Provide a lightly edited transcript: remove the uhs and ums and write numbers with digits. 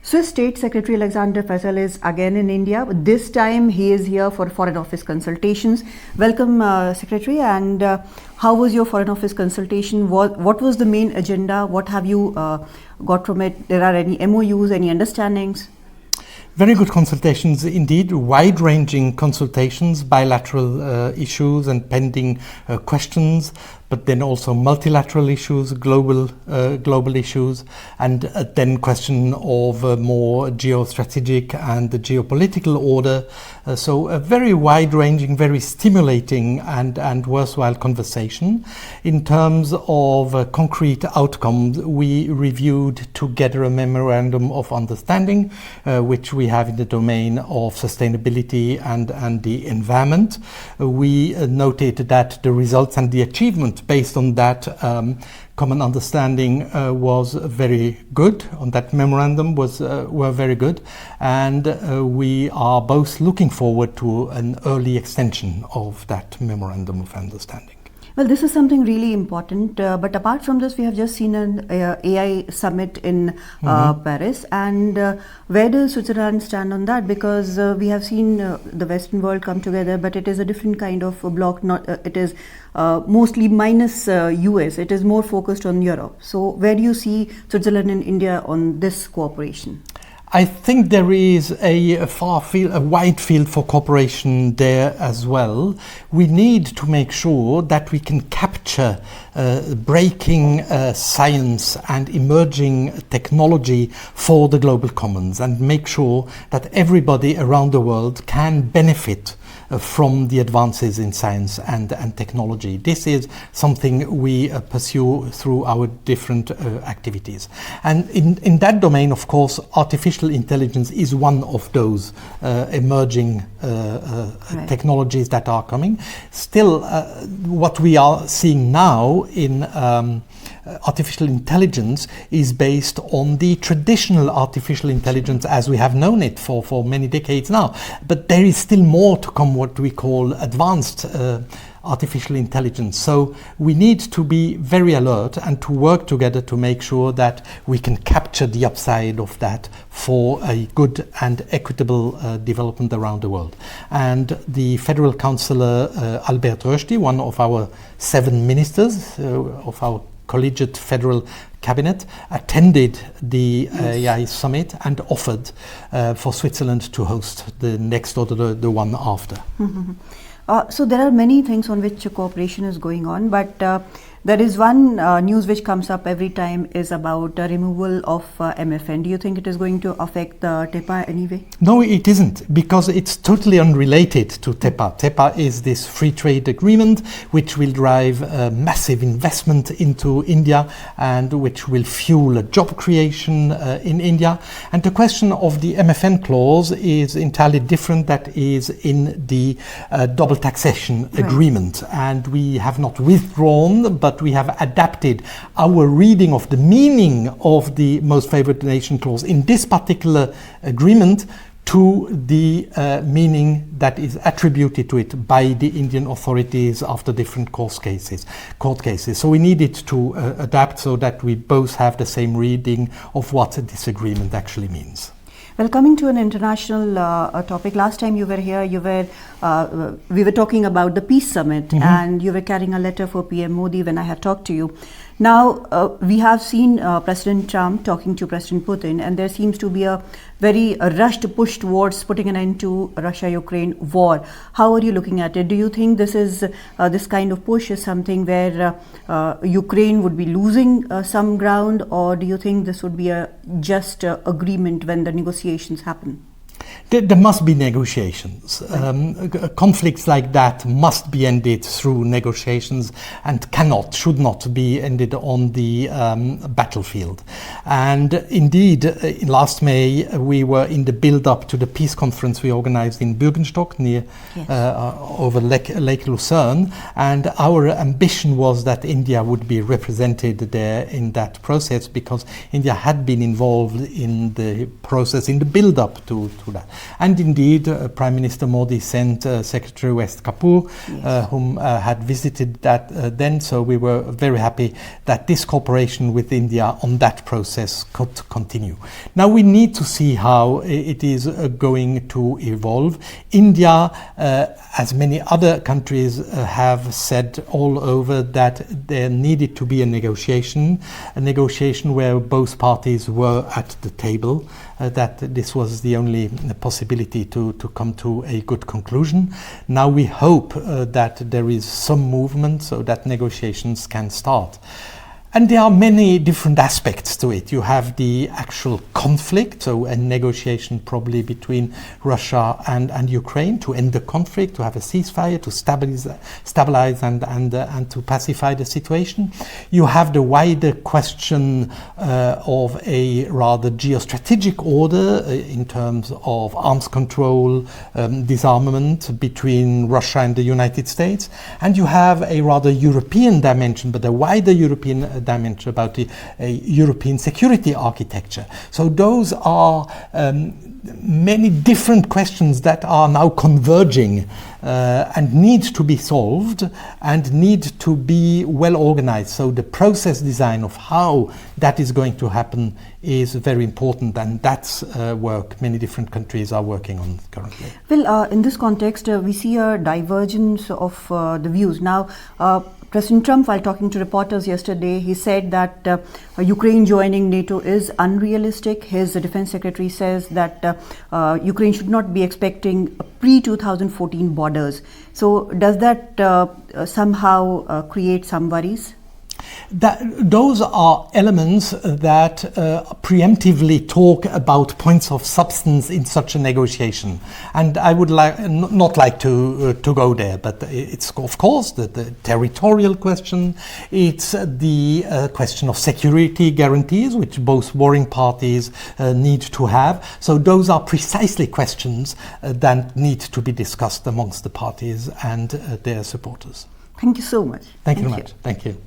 Swiss State Secretary Alexander Faisal is again in India. This time he is here for Foreign Office consultations. Welcome, Secretary. And how was your Foreign Office consultation? What was the main agenda? What have you got from it? There are any MOUs, any understandings? Very good consultations indeed, wide-ranging consultations, bilateral issues and pending questions, but then also multilateral issues, global issues, and then question of more geostrategic and the geopolitical order. So a very wide-ranging, very stimulating and worthwhile conversation. In terms of concrete outcomes, we reviewed together a memorandum of understanding, which we have in the domain of sustainability and the environment. We noted that the results and the achievement based on that common understanding was very good. On that memorandum were very good, and we are both looking forward to an early extension of that memorandum of understanding. Well, this is something really important. But apart from this, we have just seen an AI summit in Paris. And where does Switzerland stand on that? Because we have seen the Western world come together, but it is a different kind of a bloc. It is mostly minus US. It is more focused on Europe. So where do you see Switzerland and India on this cooperation? I think there is a wide field for cooperation there as well. We need to make sure that we can capture breaking science and emerging technology for the global commons and make sure that everybody around the world can benefit from the advances in science and technology. This is something we pursue through our different activities. And in that domain, of course, artificial intelligence is one of those emerging technologies that are coming. Still, what we are seeing now in artificial intelligence is based on the traditional artificial intelligence as we have known it for many decades now. But there is still more to come, what we call advanced artificial intelligence. So we need to be very alert and to work together to make sure that we can capture the upside of that for a good and equitable development around the world. And the Federal Councillor Albert Rösti, one of our 7 ministers of our collegiate federal cabinet, attended the AI summit and offered for Switzerland to host the next or the one after. So there are many things on which cooperation is going on, but there is one news which comes up every time is about removal of MFN. Do you think it is going to affect TEPA anyway? No, it isn't, because it's totally unrelated to TEPA. TEPA is this free trade agreement which will drive massive investment into India and which will fuel job creation in India. And the question of the MFN clause is entirely different. That is in the double taxation agreement. And we have not withdrawn, but we have adapted our reading of the meaning of the most favored nation clause in this particular agreement to the meaning that is attributed to it by the Indian authorities after different court cases. So we needed to adapt so that we both have the same reading of what this agreement actually means. Well, coming to an international topic, last time you were here, we were talking about the Peace Summit, and you were carrying a letter for PM Modi when I had talked to you. Now, we have seen President Trump talking to President Putin, and there seems to be a very rushed push towards putting an end to Russia-Ukraine war. How are you looking at it? Do you think this kind of push is something where Ukraine would be losing some ground, or do you think this would be a just agreement when the negotiations happen? There must be negotiations. Conflicts like that must be ended through negotiations and should not be ended on the battlefield. And indeed, last May, we were in the build-up to the peace conference we organized in Bürgenstock over Lake Lucerne. And our ambition was that India would be represented there in that process, because India had been involved in the process, in the build-up to that. And indeed, Prime Minister Modi sent Secretary West Kapoor, Yes. whom had visited that then. So we were very happy that this cooperation with India on that process could continue. Now we need to see how it is going to evolve. India, as many other countries have said all over, that there needed to be a negotiation where both parties were at the table, that this was the only possibility to come to a good conclusion. Now we hope that there is some movement so that negotiations can start. And there are many different aspects to it. You have the actual conflict, so a negotiation probably between Russia and Ukraine to end the conflict, to have a ceasefire, to stabilize and to pacify the situation. You have the wider question of a rather geostrategic order in terms of arms control, disarmament between Russia and the United States. And you have a rather European dimension, but a wider European dimension about the European security architecture. So those are many different questions that are now converging and need to be solved and need to be well organized. So the process design of how that is going to happen is very important, and that's work many different countries are working on currently. Well, in this context, we see a divergence of the views. Now, President Trump, while talking to reporters yesterday, he said that Ukraine joining NATO is unrealistic. His defense secretary says that Ukraine should not be expecting pre-2014 borders. So does that somehow create some worries? Those are elements that preemptively talk about points of substance in such a negotiation, and I would not like to go there. But it's of course the territorial question. It's the question of security guarantees, which both warring parties need to have. So those are precisely questions that need to be discussed amongst the parties and their supporters. Thank you so much. Thank you very much. Thank you.